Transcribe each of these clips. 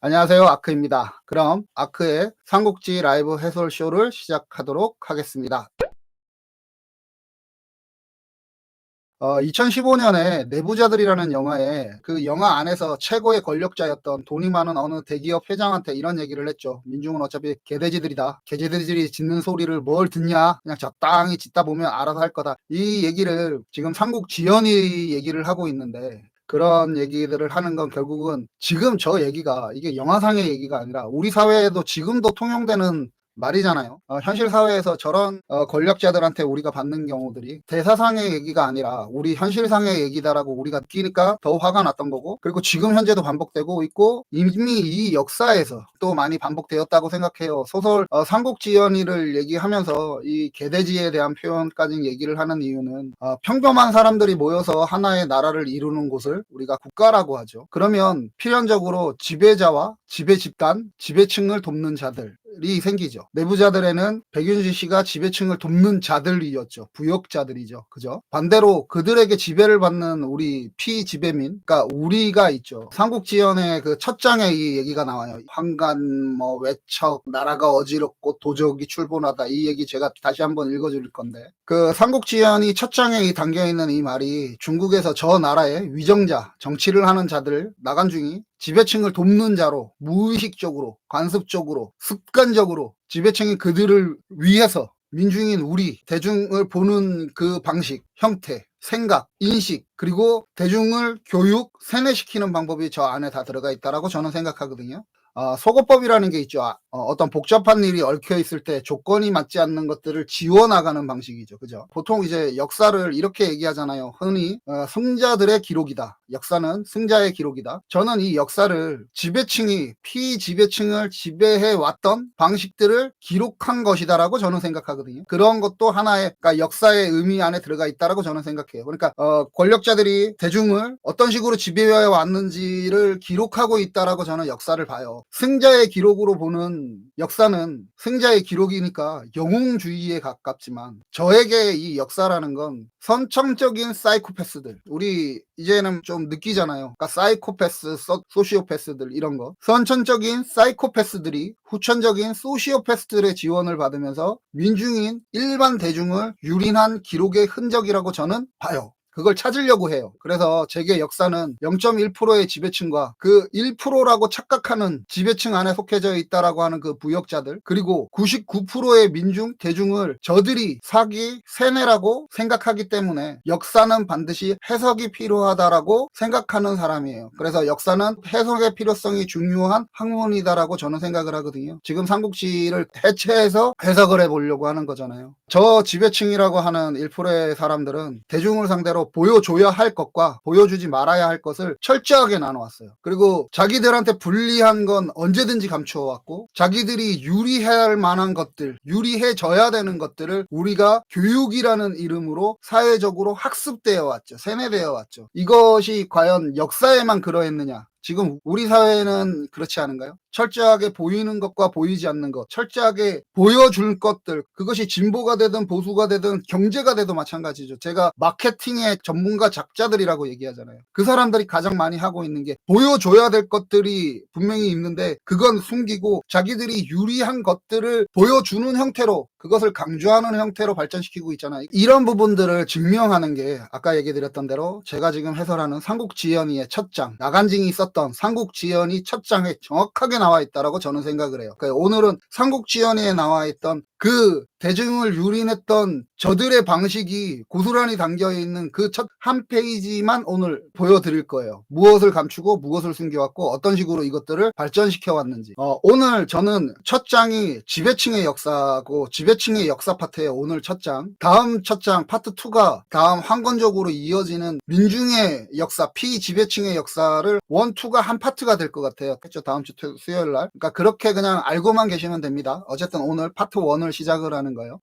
안녕하세요. 아크입니다. 그럼 아크의 삼국지 라이브 해설쇼를 시작하도록 하겠습니다. 2015년에 내부자들이라는 영화에 그 영화 안에서 최고의 권력자였던 돈이 많은 어느 대기업 회장한테 이런 얘기를 했죠. 민중은 어차피 개돼지들이다. 개돼지들이 짖는 소리를 뭘 듣냐. 그냥 적당히 짖다 보면 알아서 할 거다. 이 얘기를 지금 삼국지연이 얘기를 하고 있는데, 그런 얘기들을 하는 건 결국은 지금 저 얘기가 이게 영화상의 얘기가 아니라 우리 사회에도 지금도 통용되는 말이잖아요. 현실 사회에서 저런 권력자들한테 우리가 받는 경우들이 대사상의 얘기가 아니라 우리 현실상의 얘기다라고 우리가 느끼니까 더 화가 났던 거고, 그리고 지금 현재도 반복되고 있고 이미 이 역사에서 또 많이 반복되었다고 생각해요. 소설 삼국지연의를 얘기하면서 이 개돼지에 대한 표현까지 얘기를 하는 이유는, 평범한 사람들이 모여서 하나의 나라를 이루는 곳을 우리가 국가라고 하죠. 그러면 필연적으로 지배자와 지배 집단, 지배층을 돕는 자들이 생기죠. 내부자들에는 백윤지 씨가 지배층을 돕는 자들이었죠. 부역자들이죠. 그죠? 반대로 그들에게 지배를 받는 우리 피지배민, 그러니까 우리가 있죠. 삼국지연의 그 첫 장에 이 얘기가 나와요. 환관, 외척, 나라가 어지럽고 도적이 출본하다. 이 얘기 제가 다시 한번 읽어줄 건데, 그 삼국지연이 첫 장에 담겨 있는 이 말이 중국에서 저 나라의 위정자, 정치를 하는 자들, 나간중이 지배층을 돕는 자로 무의식적으로, 관습적으로, 습관적으로 지배층이 그들을 위해서 민중인 우리 대중을 보는 그 방식, 형태, 생각, 인식, 그리고 대중을 교육, 세뇌시키는 방법이 저 안에 다 들어가 있다라고 저는 생각하거든요. 소거법이라는 게 있죠. 어떤 복잡한 일이 얽혀 있을 때 조건이 맞지 않는 것들을 지워나가는 방식이죠. 그죠? 보통 이제 역사를 이렇게 얘기하잖아요. 흔히 승자들의 기록이다. 역사는 승자의 기록이다. 저는 이 역사를 지배층이 피지배층을 지배해 왔던 방식들을 기록한 것이다라고 저는 생각하거든요. 그런 것도 하나의, 그러니까 역사의 의미 안에 들어가 있다라고 저는 생각해요. 그러니까 권력자들이 대중을 어떤 식으로 지배해 왔는지를 기록하고 있다라고 저는 역사를 봐요. 승자의 기록으로 보는 역사는 승자의 기록이니까 영웅주의에 가깝지만, 저에게 이 역사라는 건 선천적인 사이코패스들, 우리 이제는 좀 느끼잖아요. 그러니까 사이코패스, 소시오패스들, 이런 거, 선천적인 사이코패스들이 후천적인 소시오패스들의 지원을 받으면서 민중인 일반 대중을 유린한 기록의 흔적이라고 저는 봐요. 그걸 찾으려고 해요. 그래서 제게 역사는 0.1%의 지배층과 그 1%라고 착각하는 지배층 안에 속해져 있다라고 하는 그 부역자들, 그리고 99%의 민중, 대중을 저들이 사기, 세뇌라고 생각하기 때문에 역사는 반드시 해석이 필요하다라고 생각하는 사람이에요. 그래서 역사는 해석의 필요성이 중요한 학문이다라고 저는 생각을 하거든요. 지금 삼국지를 해체해서 해석을 해보려고 하는 거잖아요. 저 지배층이라고 하는 1%의 사람들은 대중을 상대로 보여줘야 할 것과 보여주지 말아야 할 것을 철저하게 나눠왔어요. 그리고 자기들한테 불리한 건 언제든지 감추어왔고, 자기들이 유리할 만한 것들, 유리해져야 되는 것들을 우리가 교육이라는 이름으로 사회적으로 학습되어 왔죠. 세뇌되어 왔죠. 이것이 과연 역사에만 그러했느냐? 지금 우리 사회는 그렇지 않은가요? 철저하게 보이는 것과 보이지 않는 것, 철저하게 보여줄 것들, 그것이 진보가 되든 보수가 되든 경제가 되든 마찬가지죠. 제가 마케팅의 전문가 작자들이라고 얘기하잖아요. 그 사람들이 가장 많이 하고 있는 게, 보여줘야 될 것들이 분명히 있는데 그건 숨기고 자기들이 유리한 것들을 보여주는 형태로, 그것을 강조하는 형태로 발전시키고 있잖아요. 이런 부분들을 증명하는 게 아까 얘기 드렸던 대로 제가 지금 해설하는 삼국지연의의 첫 장, 나간징이 썼던 삼국지연의 첫 장에 정확하게 나와 있다라고 저는 생각을 해요. 그러니까 오늘은 삼국지연의에 나와 있던 그 대중을 유린했던 저들의 방식이 고스란히 담겨 있는 그 첫 한 페이지만 오늘 보여드릴 거예요. 무엇을 감추고 무엇을 숨겨왔고 어떤 식으로 이것들을 발전시켜 왔는지. 오늘 저는 첫 장이 지배층의 역사고, 지배층의 역사 파트예요. 오늘 첫 장. 다음 첫 장 파트 2가 다음 황건적으로 이어지는 민중의 역사, 피지배층의 역사를 1, 2가 한 파트가 될 것 같아요. 그렇죠? 다음 주 수요일 날. 그러니까 그렇게 그냥 알고만 계시면 됩니다. 어쨌든 오늘 파트 1을 시작을 하는 거예요.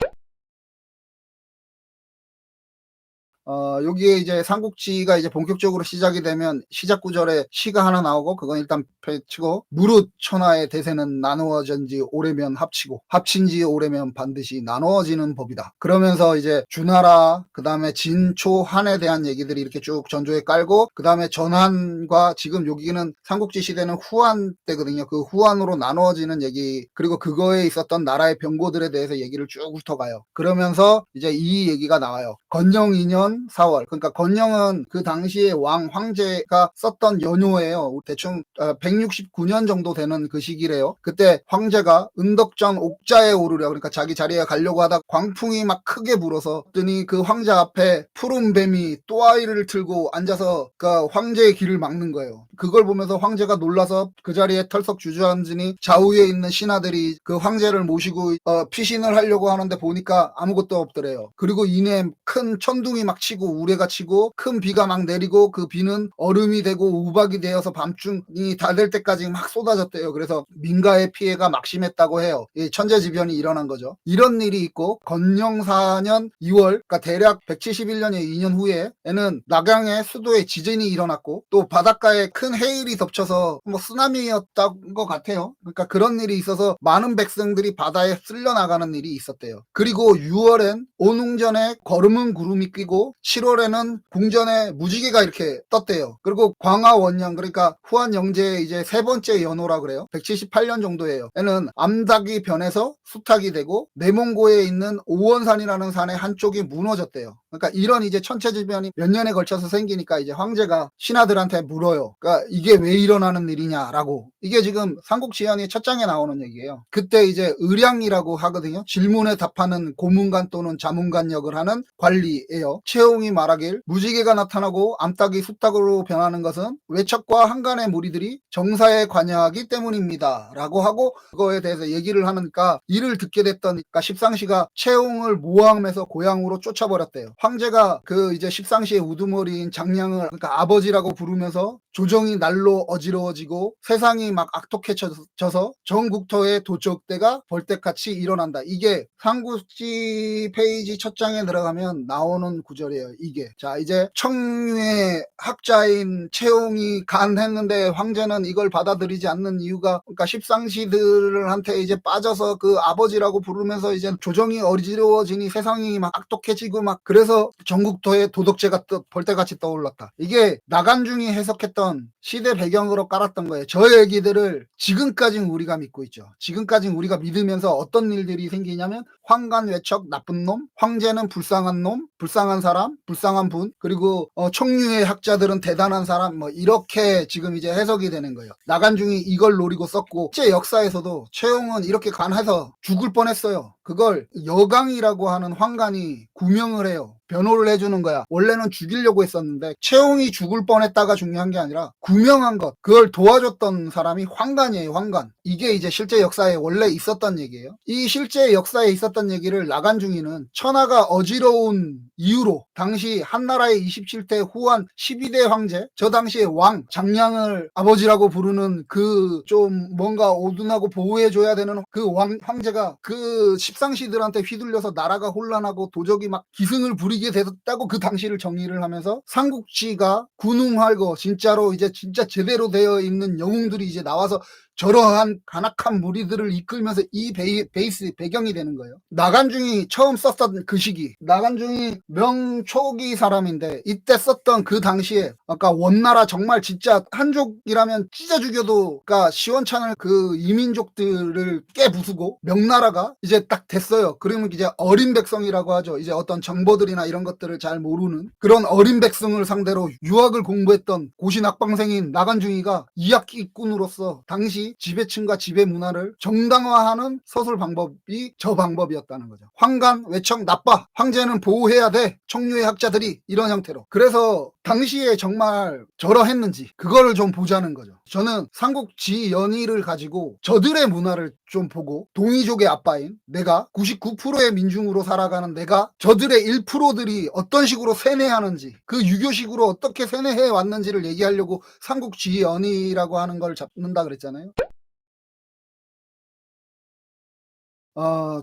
여기에 이제 삼국지가 이제 본격적으로 시작이 되면 시작 구절에 시가 하나 나오고 그건 일단 펼치고 무릇 천하의 대세는 나누어진 지 오래면 합치고 합친 지 오래면 반드시 나누어지는 법이다. 그러면서 이제 주나라 그다음에 진초 한에 대한 얘기들이 이렇게 쭉 전조에 깔고 그다음에 전한과 지금 여기는 삼국지 시대는 후한 때거든요. 그 후한으로 나누어지는 얘기 그리고 그거에 있었던 나라의 병고들에 대해서 얘기를 쭉 훑어가요. 그러면서 이제 이 얘기가 나와요. 건영 2년 4월. 그러니까 건영은 그 당시에 황제가 썼던 연호예요. 대충 169년 정도 되는 그 시기래요. 그때 황제가 은덕전 옥자에 오르려 그러니까 자기 자리에 가려고 하다 광풍이 막 크게 불어서 더니 그 황제 앞에 푸른 뱀이 또아이를 틀고 앉아서 그 황제의 길을 막는 거예요. 그걸 보면서 황제가 놀라서 그 자리에 털썩 주저앉으니 좌우에 있는 신하들이 그 황제를 모시고 피신을 하려고 하는데 보니까 아무것도 없더래요. 그리고 이내 큰 천둥이 막 치고 우레가 치고 큰 비가 막 내리고 그 비는 얼음이 되고 우박이 되어서 밤중이 다 될 때까지 막 쏟아졌대요. 그래서 민가의 피해가 막심했다고 해요. 천재지변이 일어난 거죠. 이런 일이 있고 건영 4년 2월 그러니까 대략 171년의 2년 후에는 낙양의 수도에 지진이 일어났고 또 바닷가에 큰 해일이 덮쳐서 뭐 쓰나미였던 것 같아요. 그러니까 그런 일이 있어서 많은 백성들이 바다에 쓸려 나가는 일이 있었대요. 그리고 6월엔 오능전에 거름은 구름이 끼고 7월에는 궁전에 무지개가 이렇게 떴대요. 그리고 광화원령 그러니까 후한 영제의 이제 세 번째 연호라 그래요. 178년 정도예요. 얘는 암탉이 변해서 수탉이 되고 내몽고에 있는 오원산이라는 산의 한쪽이 무너졌대요. 그러니까 이런 이제 천체지변이 몇 년에 걸쳐서 생기니까 이제 황제가 신하들한테 물어요. 그러니까 이게 왜 일어나는 일이냐라고. 이게 지금 삼국지연의 첫 장에 나오는 얘기예요. 그때 이제 의량이라고 하거든요. 질문에 답하는 고문관 또는 자문관 역을 하는 관리예요. 최홍이 말하길 무지개가 나타나고 암탉이 수탉으로 변하는 것은 외척과 한간의 무리들이 정사에 관여하기 때문입니다. 라고 하고 그거에 대해서 얘기를 하니까 이를 듣게 됐던 그러니까 십상시가 최홍을 모함해서 고향으로 쫓아버렸대요. 황제가 그 이제 십상시의 우두머리인 장량을 그러니까 아버지라고 부르면서 조정이 날로 어지러워지고 세상이 막 악독해져서 전국토의 도적대가 벌떼같이 일어난다. 이게 삼국지 페이지 첫 장에 들어가면 나오는 구절이에요. 이게 자 이제 청유의 학자인 채용이 간했는데 황제는 이걸 받아들이지 않는 이유가 그러니까 십상시들한테 이제 빠져서 그 아버지라고 부르면서 이제 조정이 어지러워지니 세상이 막 악독해지고 막 그래서 전국토의 도덕제가 벌떼같이 떠올랐다. 이게 나간중이 해석했던 시대 배경으로 깔았던 거예요. 저 얘기들을 지금까지는 우리가 믿고 있죠. 지금까지는 우리가 믿으면서 어떤 일들이 생기냐면 황간 외척 나쁜 놈, 황제는 불쌍한 놈, 불쌍한 사람, 불쌍한 분, 그리고 청류의 학자들은 대단한 사람, 뭐 이렇게 지금 이제 해석이 되는 거예요. 나간중이 이걸 노리고 썼고 실제 역사에서도 최용은 이렇게 간해서 죽을 뻔했어요. 그걸 여강이라고 하는 황간이 구명을 해요. 변호를 해주는 거야. 원래는 죽이려고 했었는데 채용이 죽을 뻔했다가 중요한 게 아니라 구명한 것 그걸 도와줬던 사람이 황간이에요. 황간. 이게 이제 실제 역사에 원래 있었던 얘기예요. 이 실제 역사에 있었던 얘기를 나간중이는 천하가 어지러운 이유로 당시 한나라의 27대 후한 12대 황제 저 당시에 왕 장량을 아버지라고 부르는 그 좀 뭔가 오둔하고 보호해줘야 되는 그 황제가 그 십상시들한테 휘둘려서 나라가 혼란하고 도적이 막 기승을 부리게 됐다고 그 당시를 정의를 하면서 삼국지가 군웅활고 진짜로 이제 진짜 제대로 되어 있는 영웅들이 이제 나와서 저러한 간악한 무리들을 이끌면서 이 베이스 배경이 되는 거예요. 나간중이 처음 썼던 그 시기 나간중이 명초기 사람인데 이때 썼던 그 당시에 아까 원나라 정말 진짜 한족이라면 찢어 죽여도 그러니까 시원찮을 그 이민족들을 깨부수고 명나라가 이제 딱 됐어요. 그러면 이제 어린 백성이라고 하죠. 이제 어떤 정보들이나 이런 것들을 잘 모르는 그런 어린 백성을 상대로 유학을 공부했던 고시 낙방생인 나간중이가 이학기꾼으로서 당시 지배층과 지배 문화를 정당화하는 서술 방법이 저 방법이었다는 거죠. 황간 외척 나빠 황제는 보호해야 돼 청류의 학자들이 이런 형태로 그래서 당시에 정말 저러했는지 그거를 좀 보자는 거죠. 저는 삼국지 연의를 가지고 저들의 문화를 좀 보고 동이족의 아빠인 내가 99%의 민중으로 살아가는 내가 저들의 1%들이 어떤 식으로 세뇌하는지 그 유교식으로 어떻게 세뇌해 왔는지를 얘기하려고 삼국지 연의라고 하는 걸 잡는다 그랬잖아요.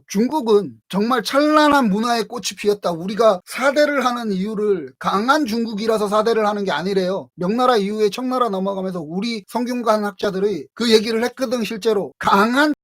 중국은 정말 찬란한 문화의 꽃이 피었다. 우리가 사대를 하는 이유를 강한 중국이라서 사대를 하는 게 아니래요. 명나라 이후에 청나라 넘어가면서 우리 성균관 학자들이 그 얘기를 했거든. 실제로 강한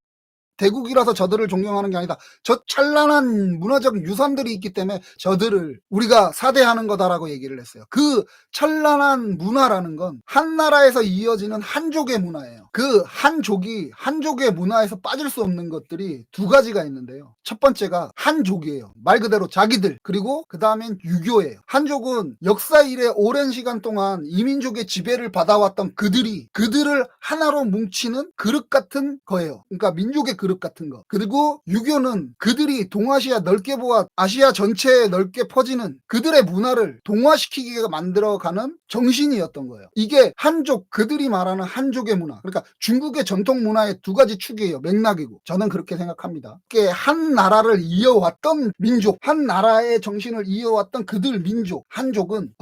대국이라서 저들을 존경하는 게 아니다. 저 찬란한 문화적 유산들이 있기 때문에 저들을 우리가 사대하는 거다라고 얘기를 했어요. 그 찬란한 문화라는 건 한 나라에서 이어지는 한족의 문화예요. 그 한족의 문화에서 빠질 수 없는 것들이 두 가지가 있는데요. 첫 번째가 한족이에요. 말 그대로 자기들. 그리고 그 다음엔 유교예요. 한족은 역사 이래 오랜 시간 동안 이민족의 지배를 받아왔던 그들을 하나로 뭉치는 그릇 같은 거예요. 그러니까 민족의 그릇 같은 거. 그리고 유교는 그들이 동아시아 넓게 보아 아시아 전체에 넓게 퍼지는 그들의 문화를 동화시키게 만들어가는 정신이었던 거예요. 이게 한족, 그들이 말하는 한족의 문화. 그러니까 중국의 전통 문화의 두 가지 축이에요. 맥락이고. 저는 그렇게 생각합니다. 이게 한 나라를 이어왔던 민족, 한 나라의 정신을 이어왔던 그들 민족, 한족은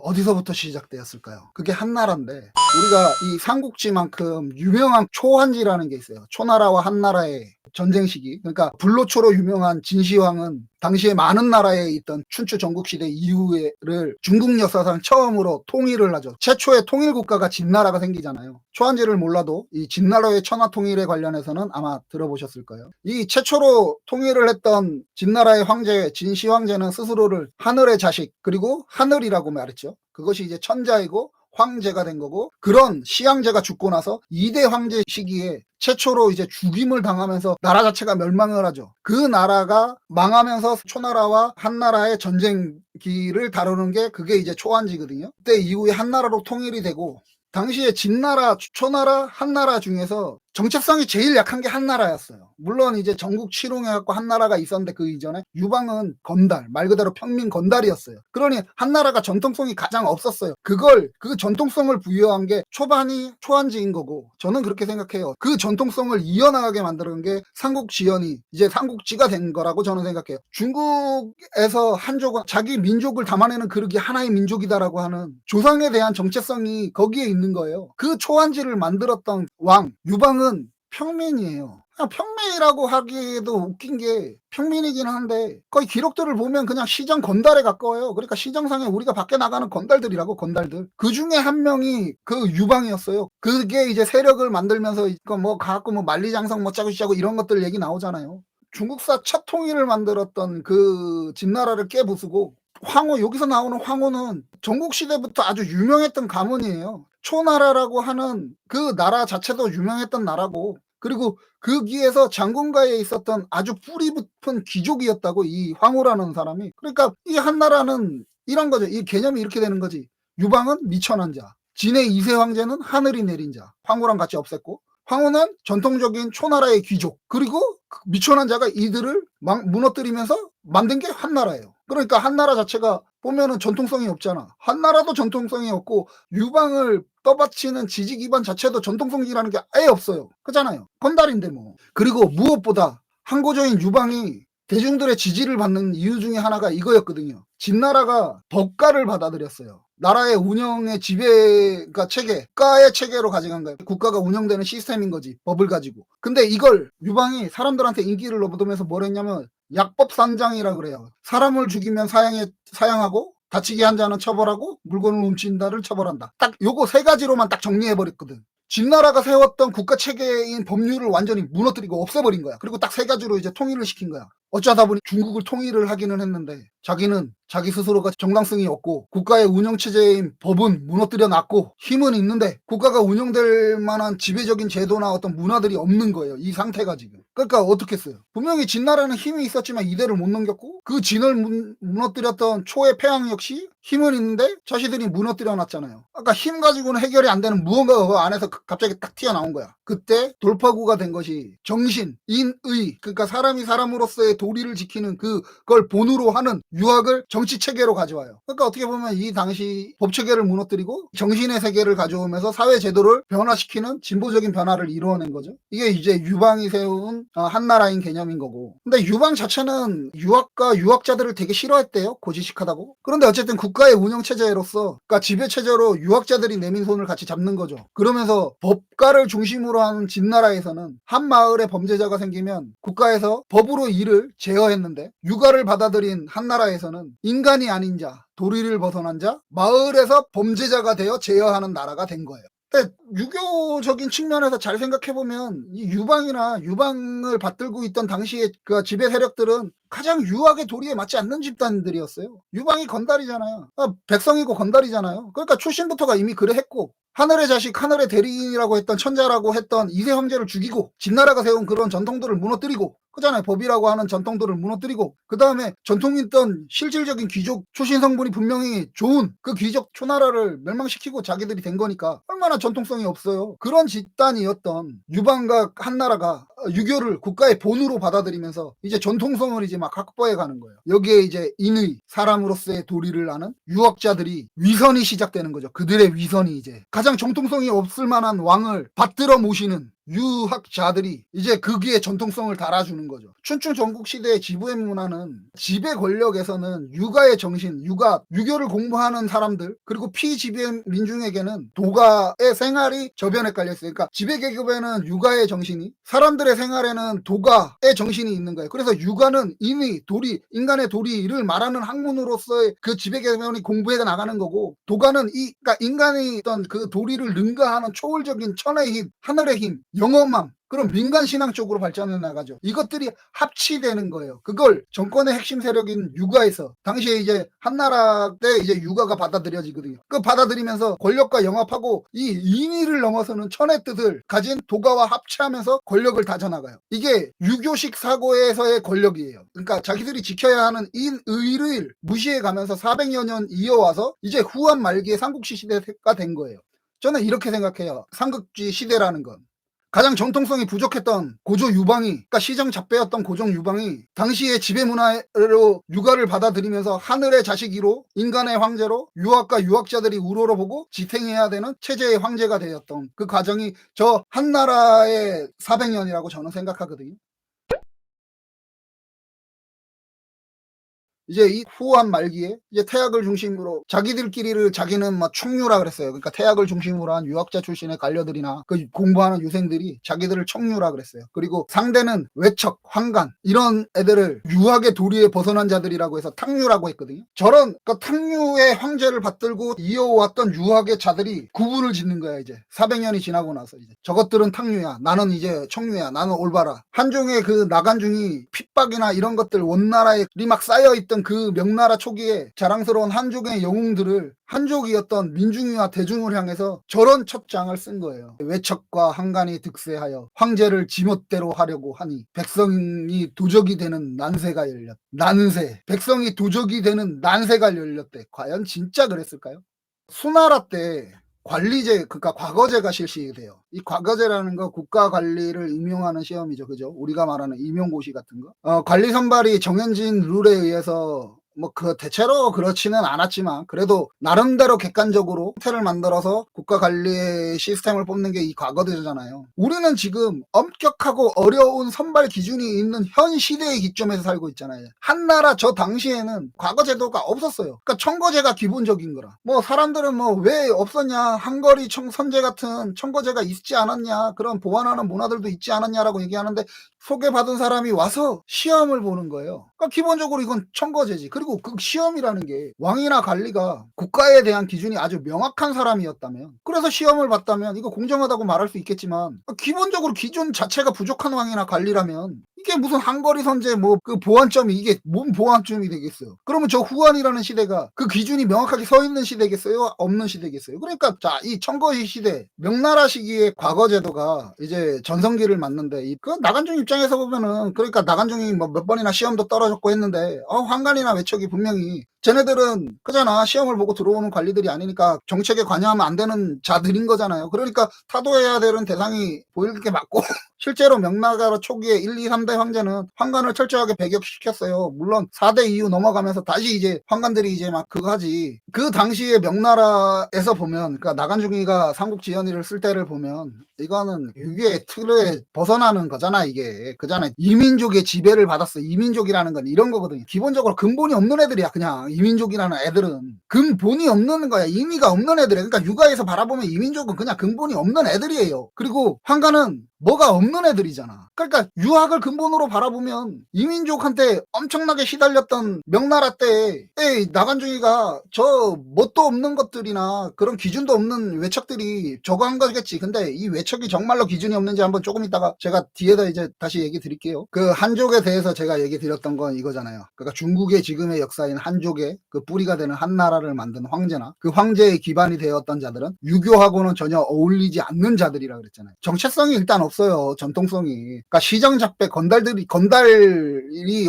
어디서부터 시작되었을까요? 그게 한 나라인데 우리가 이 삼국지만큼 유명한 초한지라는 게 있어요. 초나라와 한나라의 전쟁 시기. 그러니까 불로초로 유명한 진시황은 당시에 많은 나라에 있던 춘추 전국시대 이후를 중국 역사상 처음으로 통일을 하죠. 최초의 통일 국가가 진나라가 생기잖아요. 초한지를 몰라도 이 진나라의 천하 통일에 관련해서는 아마 들어보셨을 거예요. 이 최초로 통일을 했던 진나라의 황제 진시황제는 스스로를 하늘의 자식 그리고 하늘이라고 말했죠. 그것이 이제 천자이고 황제가 된 거고, 그런 시황제가 죽고 나서 2대 황제 시기에 최초로 이제 죽임을 당하면서 나라 자체가 멸망을 하죠. 그 나라가 망하면서 초나라와 한나라의 전쟁기를 다루는 게 그게 이제 초한지거든요. 그때 이후에 한나라로 통일이 되고, 당시에 진나라, 초나라, 한나라 중에서 정체성이 제일 약한 게 한나라였어요. 물론 이제 전국 치롱해갖고 한나라가 있었는데 그 이전에 유방은 건달, 말 그대로 평민 건달이었어요. 그러니 한나라가 전통성이 가장 없었어요. 그 전통성을 부여한 게 초반이 초한지인 거고, 저는 그렇게 생각해요. 그 전통성을 이어나가게 만드는 게 삼국지연이 이제 삼국지가 된 거라고 저는 생각해요. 중국에서 한족은 자기 민족을 담아내는 그릇이 하나의 민족이다라고 하는 조상에 대한 정체성이 거기에 있는 거예요. 그 초한지를 만들었던 왕, 유방은 평민이에요. 평민이라고 하기에도 웃긴 게 평민이긴 한데 거의 기록들을 보면 그냥 시정 건달에 가까워요. 그러니까 시정상에 우리가 밖에 나가는 건달들이라고, 건달들. 그 중에 한 명이 그 유방이었어요. 그게 이제 세력을 만들면서 이거 뭐 가갖고 뭐 만리장성 뭐 짜고 짜고 이런 것들 얘기 나오잖아요. 중국사 첫 통일을 만들었던 그 진나라를 깨부수고, 황후, 여기서 나오는 황후는 전국시대부터 아주 유명했던 가문이에요. 초나라라고 하는 그 나라 자체도 유명했던 나라고, 그리고 거기에서 장군가에 있었던 아주 뿌리 깊은 귀족이었다고, 이 황후라는 사람이. 그러니까 이 한나라는 이런 거죠. 이 개념이 이렇게 되는 거지. 유방은 미천한 자, 진의 2세 황제는 하늘이 내린 자, 황후랑 같이 없앴고, 황후는 전통적인 초나라의 귀족, 그리고 미천한 자가 이들을 무너뜨리면서 만든 게 한나라예요. 그러니까 한나라 자체가 보면은 전통성이 없잖아. 한나라도 전통성이 없고 유방을 떠받치는 지지 기반 자체도 전통성이라는 게 아예 없어요. 그잖아요. 건달인데 뭐. 그리고 무엇보다 항고조인 유방이 대중들의 지지를 받는 이유 중에 하나가 이거였거든요. 진나라가 법가를 받아들였어요. 나라의 운영의 지배가 체계, 국가의 체계로 가져간 거예요. 국가가 운영되는 시스템인 거지, 법을 가지고. 근데 이걸 유방이 사람들한테 인기를 얻으면서 뭘 했냐면 약법산장이라 그래요. 사람을 죽이면 사형하고, 다치게 한 자는 처벌하고, 물건을 훔친다를 처벌한다. 딱 요거 세 가지로만 딱 정리해버렸거든. 진나라가 세웠던 국가 체계인 법률을 완전히 무너뜨리고 없애버린 거야. 그리고 딱 세 가지로 이제 통일을 시킨 거야. 어쩌다 보니 중국을 통일을 하기는 했는데 자기는 자기 스스로가 정당성이 없고 국가의 운영체제인 법은 무너뜨려 놨고 힘은 있는데 국가가 운영될 만한 지배적인 제도나 어떤 문화들이 없는 거예요. 이 상태가 지금. 그러니까 어떻게 했어요? 분명히 진나라는 힘이 있었지만 이대를 못 넘겼고, 그 진을 무너뜨렸던 초의 폐왕 역시 힘은 있는데 자신들이 무너뜨려 놨잖아요. 아까 힘 가지고는 해결이 안 되는 무언가가 그 안에서 갑자기 딱 튀어나온 거야. 그때 돌파구가 된 것이 정신, 인의, 그러니까 사람이 사람으로서의 도리를 지키는 그걸 본으로 하는 유학을 정치 체계로 가져와요. 그러니까 어떻게 보면 이 당시 법 체계를 무너뜨리고 정신의 세계를 가져오면서 사회 제도를 변화시키는 진보적인 변화를 이루어낸 거죠. 이게 이제 유방이 세운 한나라인 개념인 거고. 근데 유방 자체는 유학과 유학자들을 되게 싫어했대요. 고지식하다고. 그런데 어쨌든 국가의 운영 체제로서, 그러니까 지배 체제로 유학자들이 내민 손을 같이 잡는 거죠. 그러면서 법가를 중심으로 하는 진나라에서는 한 마을에 범죄자가 생기면 국가에서 법으로 이를 제어했는데, 육아를 받아들인 한나라에서는 인간이 아닌 자, 도리를 벗어난 자, 마을에서 범죄자가 되어 제어하는 나라가 된 거예요. 근데 유교적인 측면에서 잘 생각해보면 이 유방이나 유방을 받들고 있던 당시의 그 지배 세력들은 가장 유학의 도리에 맞지 않는 집단들이었어요. 유방이 건달이잖아요. 백성이고 건달이잖아요. 그러니까 출신부터가 이미 그래 했고, 하늘의 자식, 하늘의 대리인이라고 했던 천자라고 했던 이세 형제를 죽이고, 진나라가 세운 그런 전통들을 무너뜨리고, 그잖아요. 법이라고 하는 전통들을 무너뜨리고, 그 다음에 전통이 있던 실질적인 귀족 출신 성분이 분명히 좋은 그 귀족 초나라를 멸망시키고 자기들이 된 거니까 얼마나 전통성이 없어요. 그런 집단이었던 유방과 한나라가 유교를 국가의 본으로 받아들이면서 이제 전통성을 이제 막 확보해 가는 거예요. 여기에 이제 인의, 사람으로서의 도리를 아는 유학자들이 위선이 시작되는 거죠. 그들의 위선이 이제 가장 정통성이 없을 만한 왕을 받들어 모시는 유학자들이 이제 거기에 전통성을 달아주는 거죠. 춘추 전국 시대의 지부의 문화는 지배 권력에서는 육아의 정신, 유교를 공부하는 사람들, 그리고 피지배 민중에게는 도가의 생활이 저변에 깔려있어요. 그러니까 지배 계급에는 육아의 정신이, 사람들의 생활에는 도가의 정신이 있는 거예요. 그래서 육아는 인의, 도리, 인간의 도리를 말하는 학문으로서의 그 지배 계급이 공부해 나가는 거고, 도가는 그러니까 인간이 어떤 그 도리를 능가하는 초월적인 천의 힘, 하늘의 힘, 영험함, 그럼 민간 신앙 쪽으로 발전해 나가죠. 이것들이 합치되는 거예요. 그걸 정권의 핵심 세력인 유가에서, 당시에 이제 한나라 때 이제 유가가 받아들여지거든요. 그 받아들이면서 권력과 영합하고 이 인의를 넘어서는 천의 뜻을 가진 도가와 합치하면서 권력을 다져나가요. 이게 유교식 사고에서의 권력이에요. 그러니까 자기들이 지켜야 하는 인의를 무시해 가면서 400여 년 이어와서 이제 후한 말기의 삼국시 시대가 된 거예요. 저는 이렇게 생각해요. 삼국지 시대라는 건 가장 정통성이 부족했던 고조 유방이, 그러니까 시정 잡배였던 고종 유방이 당시의 지배 문화로 육아를 받아들이면서 하늘의 자식이로, 인간의 황제로, 유학과 유학자들이 우러러보고 지탱해야 되는 체제의 황제가 되었던 그 과정이 저 한나라의 400년이라고 저는 생각하거든요. 이제 이 후한 말기에 이제 태학을 중심으로 자기들끼리를 자기는 막 청유라 그랬어요. 그러니까 태학을 중심으로 한 유학자 출신의 관료들이나 그 공부하는 유생들이 자기들을 청유라 그랬어요. 그리고 상대는 외척, 황간 이런 애들을 유학의 도리에 벗어난 자들이라고 해서 탕유라고 했거든요. 저런 그 탕유의 황제를 받들고 이어왔던 유학의 자들이 구분을 짓는 거야. 이제 400년이 지나고 나서 이제 저것들은 탕유야, 나는 이제 청유야, 나는 올바라. 한종의 그 나간중이 핍박이나 이런 것들 원나라에 막 쌓여있던 그 명나라 초기에 자랑스러운 한족의 영웅들을 한족이었던 민중이와 대중을 향해서 저런 첩장을 쓴 거예요. 외척과 한간이 득세하여 황제를 지멋대로 하려고 하니 백성이 도적이 되는 난세가 열렸. 난세. 백성이 도적이 되는 난세가 열렸대. 과연 진짜 그랬을까요? 수나라 때 관리제, 그러니까 과거제가 실시돼요. 이 과거제라는 거 국가 관리를 임용하는 시험이죠. 그죠? 우리가 말하는 임용고시 같은 거. 관리 선발이 정해진 룰에 의해서 대체로 그렇지는 않았지만 그래도 나름대로 객관적으로 형태를 만들어서 국가 관리 시스템을 뽑는 게 이 과거제잖아요. 우리는 지금 엄격하고 어려운 선발 기준이 있는 현 시대의 기점에서 살고 있잖아요. 한나라 저 당시에는 과거제도가 없었어요. 그러니까 청거제가 기본적인 거라. 사람들은 왜 없었냐, 한거리 선제 같은 청거제가 있지 않았냐, 그런 보완하는 문화들도 있지 않았냐라고 얘기하는데, 소개받은 사람이 와서 시험을 보는 거예요. 그러니까 기본적으로 이건 청거제지. 그리고 그 시험이라는 게 왕이나 관리가 국가에 대한 기준이 아주 명확한 사람이었다면, 그래서 시험을 봤다면 이거 공정하다고 말할 수 있겠지만, 기본적으로 기준 자체가 부족한 왕이나 관리라면 이게 무슨 한거리 선제 그 보완점이 이게 뭔 보완점이 되겠어요. 그러면 저 후한이라는 시대가 그 기준이 명확하게 서 있는 시대겠어요? 없는 시대겠어요? 그러니까 자, 이 청거시 시대 명나라 시기의 과거제도가 이제 전성기를 맞는데, 그 나간중 입장에서 보면은, 그러니까 나간중이 몇 번이나 시험도 떨어졌고 했는데 황간이나 외척이 분명히 쟤네들은 그잖아. 시험을 보고 들어오는 관리들이 아니니까 정책에 관여하면 안 되는 자들인 거잖아요. 그러니까 타도해야 되는 대상이 보이게 맞고 실제로 명나라 초기에 1, 2, 3대 황제는 황관을 철저하게 배격시켰어요. 물론 4대 이후 넘어가면서 다시 이제 황관들이 이제 막 그거 하지. 그 당시에 명나라에서 보면, 그러니까 나간중이가 삼국지연의를 쓸 때를 보면 이거는 유교의 틀에 벗어나는 거잖아. 이게 그잖아. 이민족의 지배를 받았어. 이민족이라는 건 이런 거거든요. 기본적으로 근본이 없는 애들이야. 그냥 이민족이라는 애들은 근본이 없는 거야. 의미가 없는 애들이야. 그러니까 육아에서 바라보면 이민족은 그냥 근본이 없는 애들이에요. 그리고 황가는 뭐가 없는 애들이잖아. 그러니까 유학을 근본으로 바라보면 이민족한테 엄청나게 시달렸던 명나라 때 나간중이가 저 뭣도 없는 것들이나 그런 기준도 없는 외척들이 저거 한 거겠지. 근데 이 외척이 정말로 기준이 없는지 한번 조금 있다가 제가 뒤에다 이제 다시 얘기 드릴게요. 그 한족에 대해서 제가 얘기 드렸던 건 이거잖아요. 그러니까 중국의 지금의 역사인 한족의 그 뿌리가 되는 한나라를 만든 황제나 그 황제의 기반이 되었던 자들은 유교하고는 전혀 어울리지 않는 자들이라 그랬잖아요. 정체성이 일단 없어요. 전통성이. 그러니까 시정작배 건달이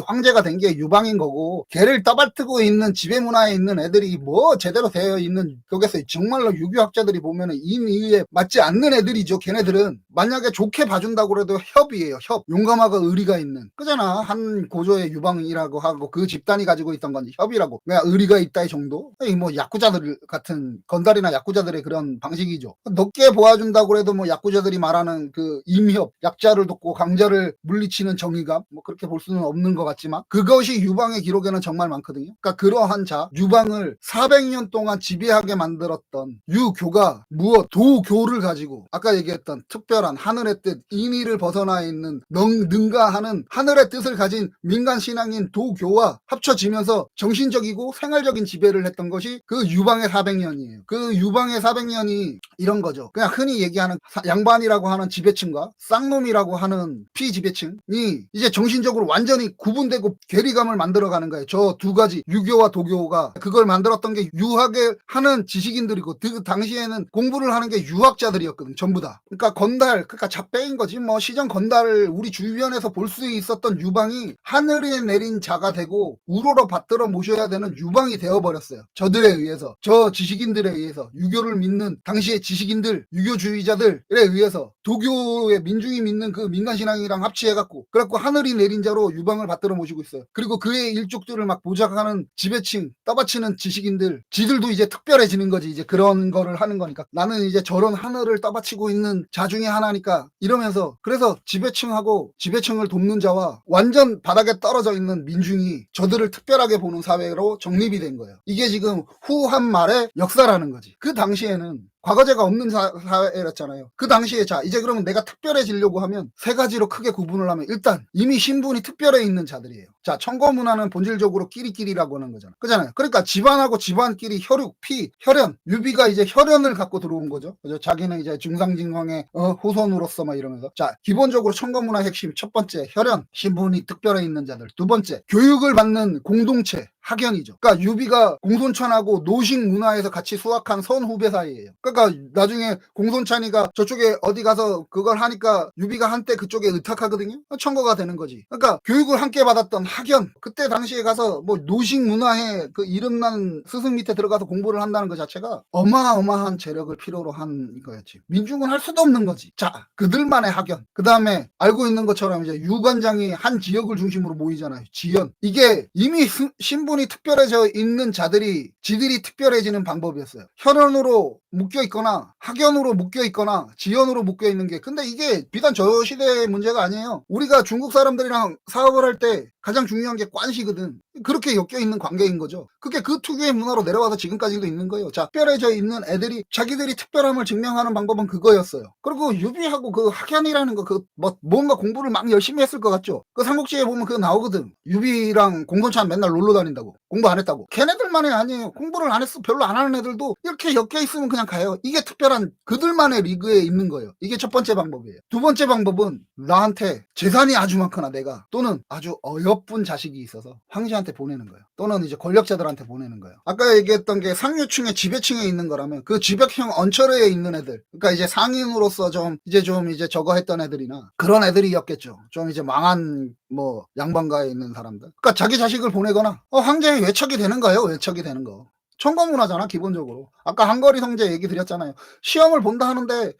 황제가 된 게 유방인 거고, 걔를 떠받들고 있는 지배문화에 있는 애들이 뭐 제대로 되어 있는, 거기서 정말로 유교학자들이 보면은 인의에 맞지 않는 애들이죠. 걔네들은 만약에 좋게 봐준다고 해도 협이에요. 협. 용감하고 의리가 있는, 그잖아. 한 고조의 유방이라고 하고 그 집단이 가지고 있던 건 협이라고, 그냥 의리가 있다의 정도. 뭐 야쿠자들 같은, 건달이나 야쿠자들의 그런 방식이죠. 높게 보아준다고 해도 뭐 야쿠자들이 말하는 그 임협, 약자를 돕고 강자를 물리치는 정의감, 뭐 그렇게 볼 수는 없는 것 같지만 그것이 유방의 기록에는 정말 많거든요. 그러니까 그러한 자, 유방을 400년 동안 지배하게 만들었던 유교가 무엇, 도교를 가지고 아까 얘기했던 특별한 하늘의 뜻, 인의를 벗어나 있는 능가하는 하늘의 뜻을 가진 민간 신앙인 도교와 합쳐지면서 정신적이고 생활적인 지배를 했던 것이 그 유방의 400년이에요. 그 유방의 400년이 이런 거죠. 그냥 흔히 얘기하는 양반이라고 하는 지배층과 쌍놈이라고 하는 피지배층이 이제 정신적으로 완전히 구분되고 괴리감을 만들어가는 거예요. 저 두 가지, 유교와 도교가. 그걸 만들었던 게 유학을 하는 지식인들이고, 그 당시에는 공부를 하는 게 유학자들이었거든, 전부 다. 그러니까 건달, 그러니까 잡배인 거지. 뭐 시정 건달을 우리 주변에서 볼 수 있었던 유방이 하늘에 내린 자가 되고 우러러 받들어 모셔야 되는 유방이 되어버렸어요. 저들에 의해서, 저 지식인들에 의해서, 유교를 믿는 당시의 지식인들, 유교주의자들에 의해서 도교의 민중이 믿는 그 민간신앙이랑 합치해갖고, 그래갖고 하늘이 내린 자로 유방을 받들어 모시고 있어요. 그리고 그의 일족들을 막 보좌하는 지배층, 떠받치는 지식인들, 지들도 이제 특별해지는 거지. 이제 그런 거를 하는 거니까. 나는 이제 저런 하늘을 떠받치고 있는 자 중에 하나니까 이러면서, 그래서 지배층하고 지배층을 돕는 자와 완전 바닥에 떨어져 있는 민중이 저들을 특별하게 보는 사회로 정립이 된 거예요. 이게 지금 후한 말의 역사라는 거지. 그 당시에는 과거제가 없는 사회였잖아요. 그 당시에, 자, 이제 그러면 내가 특별해지려고 하면 세 가지로 크게 구분을 하면, 일단 이미 신분이 특별해 있는 자들이에요. 자, 청거 문화는 본질적으로 끼리끼리라고 하는 거잖아. 그잖아요. 그러니까 집안하고 집안끼리 혈육, 피, 혈연, 유비가 이제 혈연을 갖고 들어온 거죠. 그죠? 자기는 이제 중상진왕의 후손으로서 막 이러면서. 자, 기본적으로 청거 문화 핵심 첫 번째, 혈연, 신분이 특별해 있는 자들. 두 번째, 교육을 받는 공동체, 학연이죠. 그러니까 유비가 공손찬하고 노식 문화에서 같이 수학한 선후배 사이예요. 그러니까 나중에 공손찬이가 저쪽에 어디 가서 그걸 하니까 유비가 한때 그쪽에 의탁하거든요. 청거가 되는 거지. 그러니까 교육을 함께 받았던 학연, 그때 당시에 가서 뭐 노식 문화에 그 이름난 스승 밑에 들어가서 공부를 한다는 것 자체가 어마어마한 재력을 필요로 한 거였지. 민중은 할 수도 없는 거지. 자, 그들만의 학연. 그 다음에 알고 있는 것처럼 이제 유관장이 한 지역을 중심으로 모이잖아요. 지연. 이게 이미 신분이 특별해져 있는 자들이 지들이 특별해지는 방법이었어요. 혈연으로 묶여 있거나 학연으로 묶여 있거나 지연으로 묶여 있는 게, 근데 이게 비단 저 시대의 문제가 아니에요. 우리가 중국 사람들이랑 사업을 할 때 가장 중요한 게 관시거든. 그렇게 엮여 있는 관계인 거죠. 그게 그 특유의 문화로 내려와서 지금까지도 있는 거예요. 자, 특별해져 있는 애들이 자기들이 특별함을 증명하는 방법은 그거였어요. 그리고 유비하고 그 학연이라는 거, 뭔가 공부를 막 열심히 했을 것 같죠. 그 삼국지에 보면 그거 나오거든. 유비랑 공손찬 맨날 놀러 다닌다고. 공부 안 했다고. 걔네들만이 아니에요. 공부를 안 했어. 별로 안 하는 애들도 이렇게 엮여 있으면 그냥 가요. 이게 특별한 그들만의 리그에 있는 거예요. 이게 첫 번째 방법이에요. 두 번째 방법은 나한테 재산이 아주 많거나 내가 또는 아주 어여쁜 자식이 있어서 황제한테 보내는 거예요. 또는 이제 권력자들한테 보내는 거예요. 아까 얘기했던 게 상류층의 지배층에 있는 거라면 그 지배층 언저리에 있는 애들, 그러니까 이제 상인으로서 좀 이제 저거 했던 애들이나 그런 애들이었겠죠. 좀 이제 망한 뭐 양반가에 있는 사람들. 그러니까 자기 자식을 보내거나 황제의 외척이 되는 거예요. 외척이 되는 거. 청거문화잖아 기본적으로. 아까 한거리 성제 얘기 드렸잖아요. 시험을 본다 하는데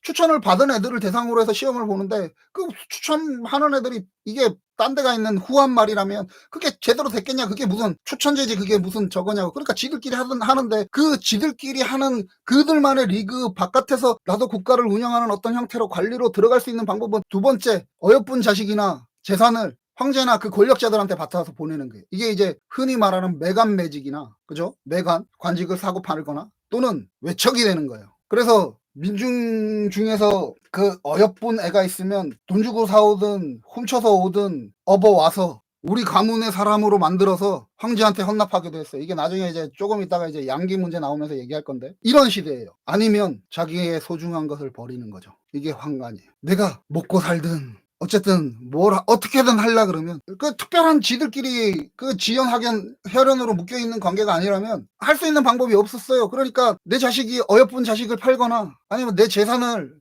추천을 받은 애들을 대상으로 해서 시험을 보는데 그 추천하는 애들이 이게 딴 데가 있는 후한 말이라면 그게 제대로 됐겠냐. 그게 무슨 추천제지 그게 무슨 저거냐고. 그러니까 지들끼리 하는데 그 지들끼리 하는 그들만의 리그 바깥에서 나도 국가를 운영하는 어떤 형태로 관리로 들어갈 수 있는 방법은 두 번째, 어여쁜 자식이나 재산을 황제나 그 권력자들한테 받아서 보내는 거예요. 이게 이제 흔히 말하는 매간 매직이나, 그죠? 매간, 관직을 사고 팔거나 또는 외척이 되는 거예요. 그래서 민중 중에서 그 어여쁜 애가 있으면 돈 주고 사오든 훔쳐서 오든 업어와서 우리 가문의 사람으로 만들어서 황제한테 헌납하기도 했어요. 이게 나중에 이제 조금 있다가 이제 양기 문제 나오면서 얘기할 건데 이런 시대예요. 아니면 자기의 소중한 것을 버리는 거죠. 이게 황간이에요. 내가 먹고 살든 어쨌든 어떻게든 하려 그러면 그 특별한 지들끼리 그 지연 학연 혈연으로 묶여 있는 관계가 아니라면 할 수 있는 방법이 없었어요. 그러니까 내 자식이 어여쁜 자식을 팔거나 아니면 내 재산을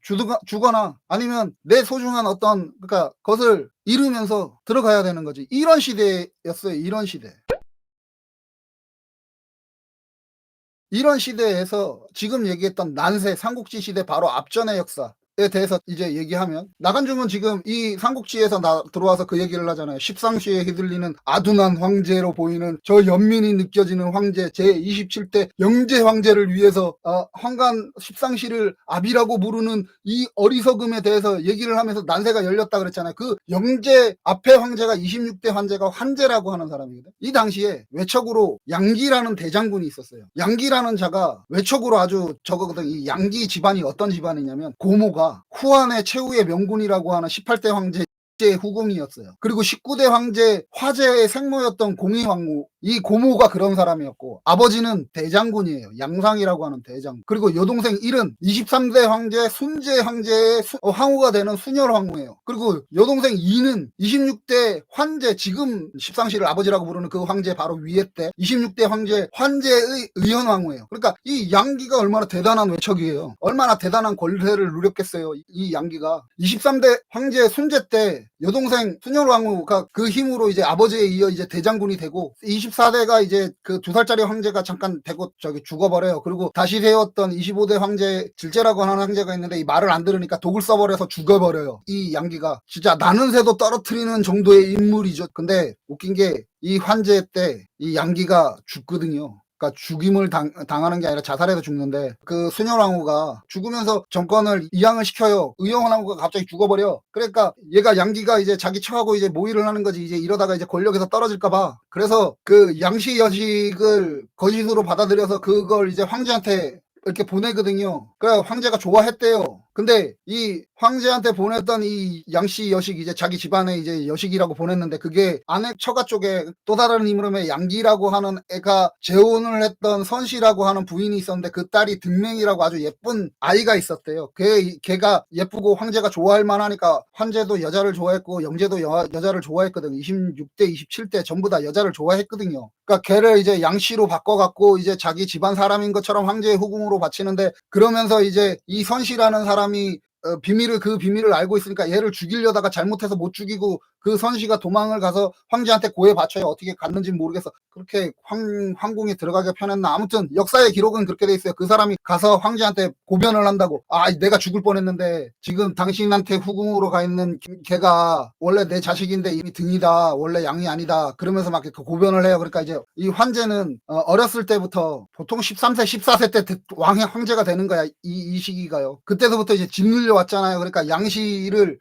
주거나 아니면 내 소중한 어떤 그러니까 것을 잃으면서 들어가야 되는 거지. 이런 시대였어요. 이런 시대. 이런 시대에서 지금 얘기했던 난세 삼국지 시대 바로 앞전의 역사 에 대해서 이제 얘기하면 나간중은 지금 이 삼국지에서 들어와서 그 얘기를 하잖아요. 십상시에 휘둘리는 아둔한 황제로 보이는 저 연민이 느껴지는 황제 제27대 영제 황제를 위해서 황간 십상시를 압이라고 부르는 이 어리석음에 대해서 얘기를 하면서 난세가 열렸다 그랬잖아요. 그 영제 앞에 황제가 26대 황제가 환제라고 하는 사람이거든. 이 당시에 외척으로 양기라는 대장군이 있었어요. 양기라는 자가 외척으로 아주 저거거든. 이 양기 집안이 어떤 집안이냐면 고모가 후한의 최후의 명군이라고 하는 18대 황제 후궁이었어요. 그리고 19대 황제 화제의 생모였던 공의황후, 이 고모가 그런 사람이었고 아버지는 대장군이에요. 양상이라고 하는 대장군. 그리고 여동생 1은 23대 황제 순제 황제의 황후가 되는 순열황후예요. 그리고 여동생 2는 26대 환제, 지금 십상시를 아버지라고 부르는 그 황제 바로 위에 때 26대 황제 환제의 의현황후예요. 그러니까 이 양기가 얼마나 대단한 외척이에요. 얼마나 대단한 권세를 누렸겠어요. 이 양기가 23대 황제 순제 때 여동생 순열왕후가 그 힘으로 이제 아버지에 이어 이제 대장군이 되고 24대가 이제 그 2살짜리 황제가 잠깐 되고 죽어버려요. 그리고 다시 세웠던 25대 황제 질제라고 하는 황제가 있는데 이 말을 안 들으니까 독을 써버려서 죽어버려요. 이 양기가 진짜 나는 새도 떨어뜨리는 정도의 인물이죠. 근데 웃긴 게 이 환제 때 이 양기가 죽거든요. 그러니까 죽임을 당하는 게 아니라 자살해서 죽는데 그 순열왕후가 죽으면서 정권을 이양을 시켜요. 의영왕후가 갑자기 죽어버려. 그러니까 얘가 양기가 이제 자기 처하고 이제 모의를 하는 거지. 이제 이러다가 이제 권력에서 떨어질까봐. 그래서 그 양씨 여식을 거짓으로 받아들여서 그걸 이제 황제한테 이렇게 보내거든요. 그래 황제가 좋아했대요. 근데 이 황제한테 보냈던 이 양씨 여식 이제 자기 집안에 이제 여식이라고 보냈는데 그게 아내 처가 쪽에 또 다른 이름의 양기라고 하는 애가 재혼을 했던 선씨라고 하는 부인이 있었는데 그 딸이 등맹이라고 아주 예쁜 아이가 있었대요. 걔가 예쁘고 황제가 좋아할 만하니까 황제도 여자를 좋아했고 영제도 여자를 좋아했거든. 26대 27대 전부 다 여자를 좋아했거든요. 그러니까 걔를 이제 양씨로 바꿔갖고 이제 자기 집안 사람인 것처럼 황제의 후궁으로 바치는데 그러면서 이제 이 선씨라는 사람이 그 비밀을 알고 있으니까 얘를 죽이려다가 잘못해서 못 죽이고 그 선씨가 도망을 가서 황제한테 고해 바쳐요. 어떻게 갔는지 모르겠어. 그렇게 황궁에 들어가기가 편했나. 아무튼 역사의 기록은 그렇게 돼 있어요. 그 사람이 가서 황제한테 고변을 한다고. 내가 죽을 뻔했는데 지금 당신한테 후궁으로 가 있는 걔가 원래 내 자식인데 이미 등이다. 원래 양이 아니다. 그러면서 막 그 고변을 해요. 그러니까 이제 이 환제는 어렸을 때부터 보통 13세, 14세 때 황제가 되는 거야. 이 시기가요. 그때서부터 이제 짓눌려 왔잖아요. 그러니까 양씨를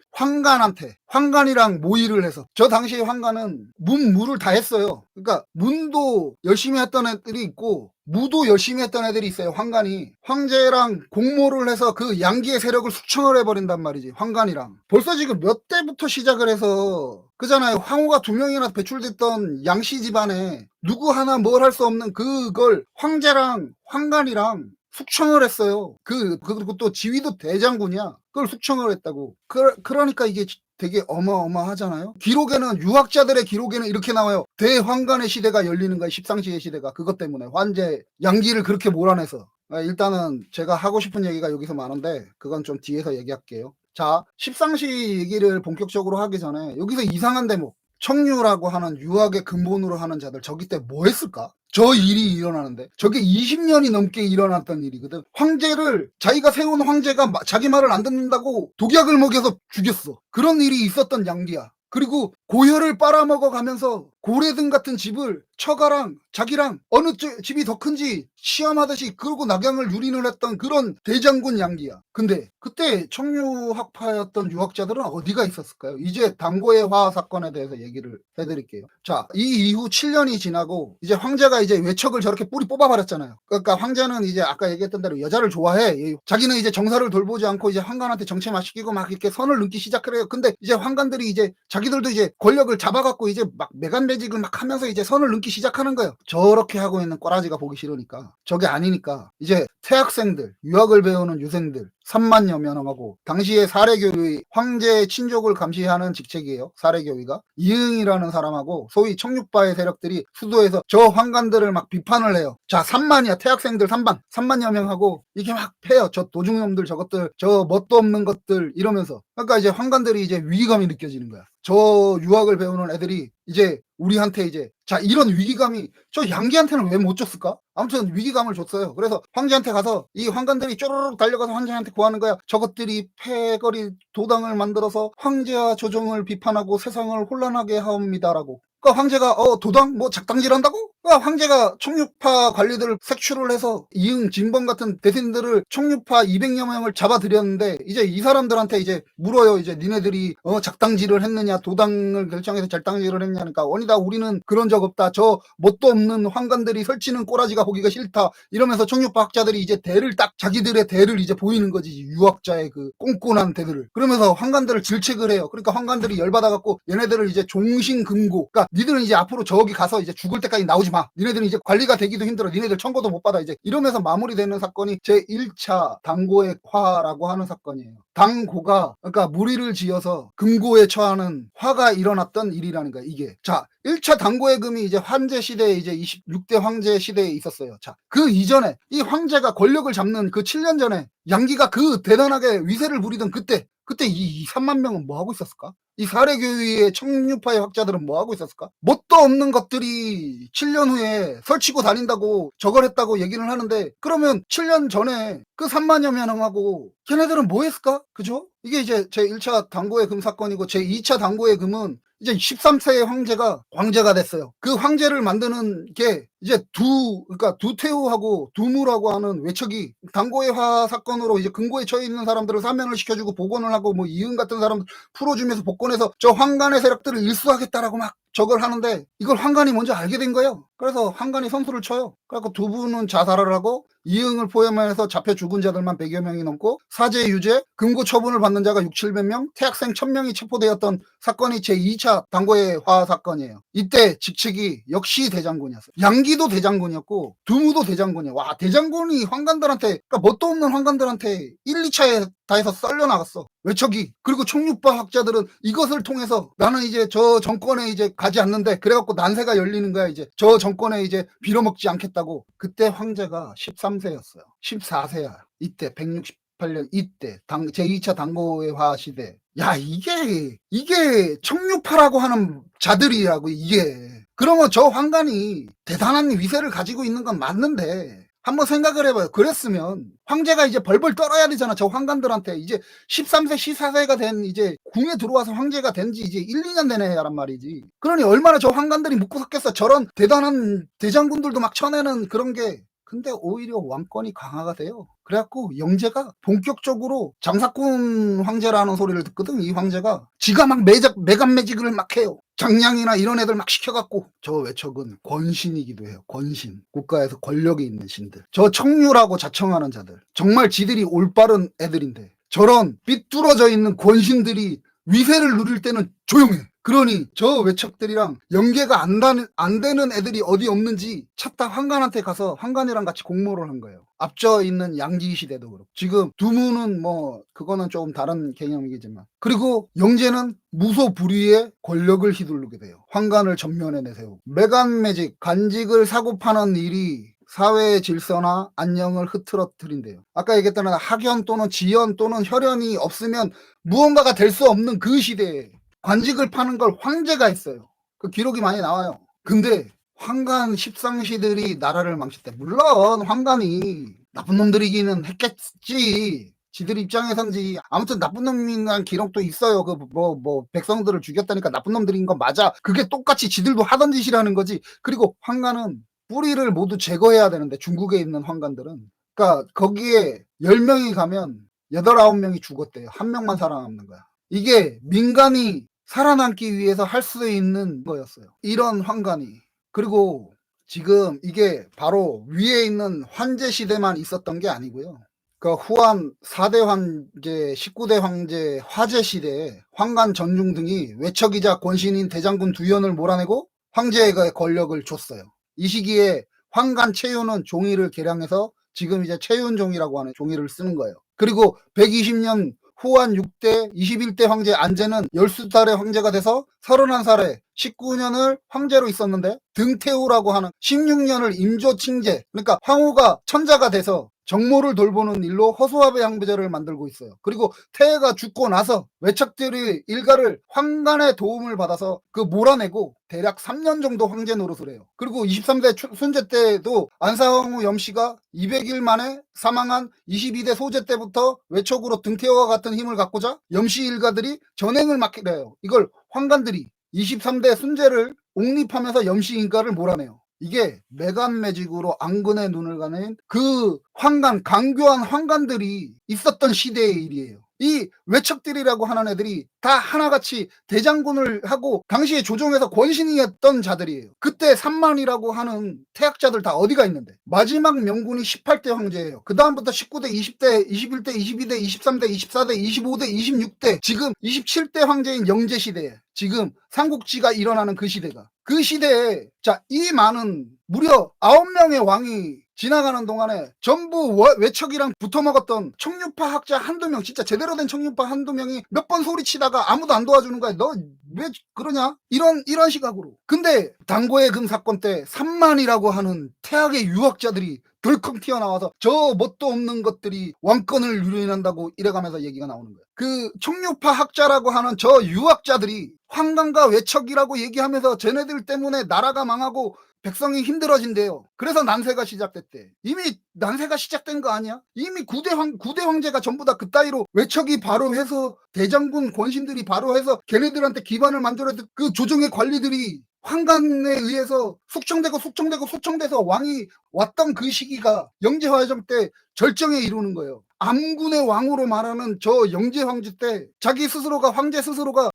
황간이랑 모의를 해서 저 당시에 황간은 무를 다 했어요. 그러니까 문도 열심히 했던 애들이 있고 무도 열심히 했던 애들이 있어요. 황간이 황제랑 공모를 해서 그 양기의 세력을 숙청을 해버린단 말이지. 황간이랑 벌써 지금 몇 대부터 시작을 해서 그잖아요. 황후가 2명이나 배출됐던 양씨 집안에 누구 하나 뭘 할 수 없는 그걸 황제랑 황간이랑 숙청을 했어요. 그리고 또 지위도 대장군이야. 그걸 숙청을 했다고. 그러니까 이게 되게 어마어마하잖아요. 기록에는 유학자들의 기록에는 이렇게 나와요. 대환관의 시대가 열리는 거야. 십상시의 시대가. 그것 때문에 환제 양기를 그렇게 몰아내서. 일단은 제가 하고 싶은 얘기가 여기서 많은데 그건 좀 뒤에서 얘기할게요. 자, 십상시 얘기를 본격적으로 하기 전에 여기서 이상한 대목. 청유라고 하는 유학의 근본으로 하는 자들 저기 때 뭐 했을까? 저 일이 일어나는데 저게 20년이 넘게 일어났던 일이거든. 황제를 자기가 세운 황제가 자기 말을 안 듣는다고 독약을 먹여서 죽였어. 그런 일이 있었던 양기야. 그리고 고혈을 빨아먹어 가면서 고래등 같은 집을 처가랑 자기랑 어느 집이 더 큰지 시험하듯이 그러고 낙양을 유린을 했던 그런 대장군 양기야. 근데 그때 청유학파였던 유학자들은 어디가 있었을까요? 이제 당고의 화 사건에 대해서 얘기를 해드릴게요. 자, 이 이후 7년이 지나고 이제 황제가 이제 외척을 저렇게 뿌리 뽑아버렸잖아요. 그러니까 황제는 이제 아까 얘기했던 대로 여자를 좋아해. 자기는 이제 정사를 돌보지 않고 이제 황관한테 정체만 시키고 막 이렇게 선을 넘기 시작을 해요. 근데 이제 황관들이 이제 자기들도 이제 권력을 잡아갖고 이제 막 매간매직을 막 하면서 이제 선을 넘기 시작하는 거예요. 저렇게 하고 있는 꼬라지가 보기 싫으니까. 저게 아니니까 이제 태학생들, 유학을 배우는 유생들 3만여 명하고 당시에 사례교위 황제 친족을 감시하는 직책이에요. 사례교위가 이응이라는 사람하고 소위 청육파의 세력들이 수도에서 저 황관들을 막 비판을 해요. 자, 3만이야. 태학생들 3만여 명하고 이게 막 패요. 저 도중놈들 저것들 저 뭣도 없는 것들 이러면서. 그러니까 이제 황관들이 이제 위기감이 느껴지는 거야. 저 유학을 배우는 애들이 이제 우리한테 이제 자 이런 위기감이 저 양기한테는 왜 못 줬을까? 아무튼 위기감을 줬어요. 그래서 황제한테 가서 이 황관들이 쪼르륵 달려가서 황제한테 구하는 거야. 저것들이 패거리 도당을 만들어서 황제와 조정을 비판하고 세상을 혼란하게 하옵니다라고. 그러니까 황제가 도당 뭐 작당질한다고? 그러니까 황제가 청육파 관리들을 색출을 해서 이응 진범 같은 대신들을 청육파 200여 명을 잡아들였는데 이제 이 사람들한테 이제 물어요. 이제 니네들이 작당질을 했느냐 도당을 결정해서 작당질을 했냐니까 원이다 우리는 그런 적 없다. 저 뭣도 없는 황관들이 설치는 꼬라지가 보기가 싫다. 이러면서 청육파 학자들이 이제 대를 딱 자기들의 대를 이제 보이는 거지. 유학자의 그 꼼꼼한 대들을. 그러면서 황관들을 질책을 해요. 그러니까 황관들이 열받아갖고 얘네들을 이제 종신금고. 그러니까 니들은 이제 앞으로 저기 가서 이제 죽을 때까지 나오지 마. 니네들은 이제 관리가 되기도 힘들어. 니네들 청고도 못 받아. 이제 이러면서 마무리되는 사건이 제1차 당고의 화라고 하는 사건이에요. 당고가 그러니까 무리를 지어서 금고에 처하는 화가 일어났던 일이라는 거야. 이게. 자, 1차 당고의 금이 이제 황제 시대에 이제 26대 황제 시대에 있었어요. 자, 그 이전에 이 황제가 권력을 잡는 그 7년 전에 양기가 그 대단하게 위세를 부리던 그때 이 3만 명은 뭐 하고 있었을까? 이 사례교위의 청류파의 학자들은 뭐 하고 있었을까? 뭣도 없는 것들이 7년 후에 설치고 다닌다고 저걸 했다고 얘기를 하는데 그러면 7년 전에 그 3만여 명하고 걔네들은 뭐 했을까? 그죠? 이게 이제 제1차 당고의 금 사건이고 제2차 당고의 금은 이제 13세의 황제가 황제가 됐어요. 그 황제를 만드는 게 이제 그러니까 두태우하고 두무라고 하는 외척이 당고의 화 사건으로 이제 금고에 처해 있는 사람들을 사면을 시켜주고 복원을 하고 뭐 이응 같은 사람들 풀어주면서 복권해서 저 황간의 세력들을 일수하겠다라고 막 저걸 하는데 이걸 황간이 먼저 알게 된 거예요. 그래서 황간이 선수를 쳐요. 그래서 두 분은 자살을 하고 이응을 포함해서 잡혀 죽은 자들만 100여 명이 넘고 사제 유죄, 금고 처분을 받는 자가 6, 700명, 태학생 1000명이 체포되었던 사건이 제2차 당고의 화 사건이에요. 이때 직책이 역시 대장군이었어요. 양기도 대장군이었고 두무도 대장군이에요. 와, 대장군이 황간들한테 그러니까 뭣도 없는 황간들한테 1, 2차에 다 해서 썰려 나갔어. 외척이. 그리고 청육파 학자들은 이것을 통해서 나는 이제 저 정권에 이제 가지 않는데 그래갖고 난세가 열리는 거야. 이제 저 정권에 이제 빌어먹지 않겠다고. 그때 황제가 13세였어요. 14세야. 이때 168년 이때 제2차 당고의 화 시대. 야, 이게 청육파라고 하는 자들이라고 이게. 그러면 저 황간이 대단한 위세를 가지고 있는 건 맞는데 한번 생각을 해봐요. 그랬으면 황제가 이제 벌벌 떨어야 되잖아. 저 황관들한테 이제 13세, 14세가 된 이제 궁에 들어와서 황제가 된 지 이제 1, 2년 되네 야란 말이지. 그러니 얼마나 저 황관들이 묵고 섰겠어. 저런 대단한 대장군들도 막 쳐내는 그런 게. 근데 오히려 왕권이 강화가 돼요. 그래갖고 영제가 본격적으로 장사꾼 황제라는 소리를 듣거든. 이 황제가 지가 막 매간매직을 막 해요. 장량이나 이런 애들 막 시켜갖고. 저 외척은 권신이기도 해요. 권신. 국가에서 권력이 있는 신들. 저 청유라고 자청하는 자들. 정말 지들이 올바른 애들인데 저런 삐뚤어져 있는 권신들이 위세를 누릴 때는 조용해. 그러니 저 외척들이랑 연계가 안 되는 애들이 어디 없는지 찾다 환관한테 가서 환관이랑 같이 공모를 한 거예요. 앞져 있는 양지 시대도 그렇고. 지금 두무는 뭐 그거는 조금 다른 개념이겠지만. 그리고 영재는 무소불위의 권력을 휘두르게 돼요. 환관을 전면에 내세우고. 매간매직, 간직을 사고 파는 일이 사회의 질서나 안녕을 흐트러뜨린대요. 아까 얘기했던 학연 또는 지연 또는 혈연이 없으면 무언가가 될 수 없는 그 시대에 관직을 파는 걸 황제가 했어요. 그 기록이 많이 나와요. 근데 황간 십상시들이 나라를 망쳤대. 물론 황간이 나쁜 놈들이기는 했겠지. 지들 입장에선지 아무튼 나쁜 놈이란 기록도 있어요. 그 뭐 백성들을 죽였다니까 나쁜 놈들인 건 맞아. 그게 똑같이 지들도 하던 짓이라는 거지. 그리고 황간은 뿌리를 모두 제거해야 되는데 중국에 있는 황간들은 그러니까 거기에 10명이 가면 8, 9명이 죽었대요. 한 명만 살아남는 거야. 이게 민간이 살아남기 위해서 할 수 있는 거였어요. 이런 황간이. 그리고 지금 이게 바로 위에 있는 환제 시대만 있었던 게 아니고요. 그 후한 4대 황제, 19대 황제 화제 시대에 황간 전중 등이 외척이자 권신인 대장군 두연을 몰아내고 황제의 권력을 줬어요. 이 시기에 황간 채윤은 종이를 개량해서 지금 이제 채윤종이라고 하는 종이를 쓰는 거예요. 그리고 120년 후한 6대 21대 황제 안제는 12살의 황제가 돼서 31살에 19년을 황제로 있었는데 등태후라고 하는 16년을 임조칭제, 그러니까 황후가 천자가 돼서 정모를 돌보는 일로 허수아비 양부제를 만들고 있어요. 그리고 태해가 죽고 나서 외척들이 일가를 황간의 도움을 받아서 그 몰아내고 대략 3년 정도 황제 노릇을 해요. 그리고 23대 순제 때도 안사황후 염씨가 200일 만에 사망한 22대 소제 때부터 외척으로 등태호와 같은 힘을 갖고자 염씨 일가들이 전행을 맡기려 해요. 이걸 황간들이 23대 순제를 옹립하면서 염씨 인가를 몰아내요. 이게 매간매직으로 안근의 눈을 가는 그 황간, 강교한 황간들이 있었던 시대의 일이에요. 이 외척들이라고 하는 애들이 다 하나같이 대장군을 하고 당시에 조정에서 권신이었던 자들이에요. 그때 삼만이라고 하는 태학자들 다 어디가 있는데 마지막 명군이 18대 황제예요. 그 다음부터 19대, 20대, 21대, 22대, 23대, 24대, 25대, 26대, 지금 27대 황제인 영제시대에 지금 삼국지가 일어나는 그 시대가 그 시대에 자, 이 많은 무려 9명의 왕이 지나가는 동안에 전부 외척이랑 붙어먹었던 청류파 학자 한두 명, 진짜 제대로 된 청류파 한두 명이 몇 번 소리치다가 아무도 안 도와주는 거야. 너 왜 그러냐? 이런 시각으로. 근데 당고의 금 사건 때 3만이라고 하는 태학의 유학자들이 덜컹 튀어나와서 저 뭣도 없는 것들이 왕권을 유린한다고 이래가면서 얘기가 나오는 거야. 그 청류파 학자라고 하는 저 유학자들이 황간과 외척이라고 얘기하면서 쟤네들 때문에 나라가 망하고 백성이 힘들어진대요. 그래서 난세가 시작됐대. 이미 난세가 시작된 거 아니야? 이미 9대 황제가 전부 다 그따위로 외척이 바로 해서 대장군 권신들이 바로 해서 걔네들한테 기반을 만들었던 그 조정의 관리들이 황간에 의해서 숙청돼서 왕이 왔던 그 시기가 영제화정 때 절정에 이루는 거예요. 암군의 왕으로 말하는 저 영제 황제 때 자기 스스로가 황제 스스로가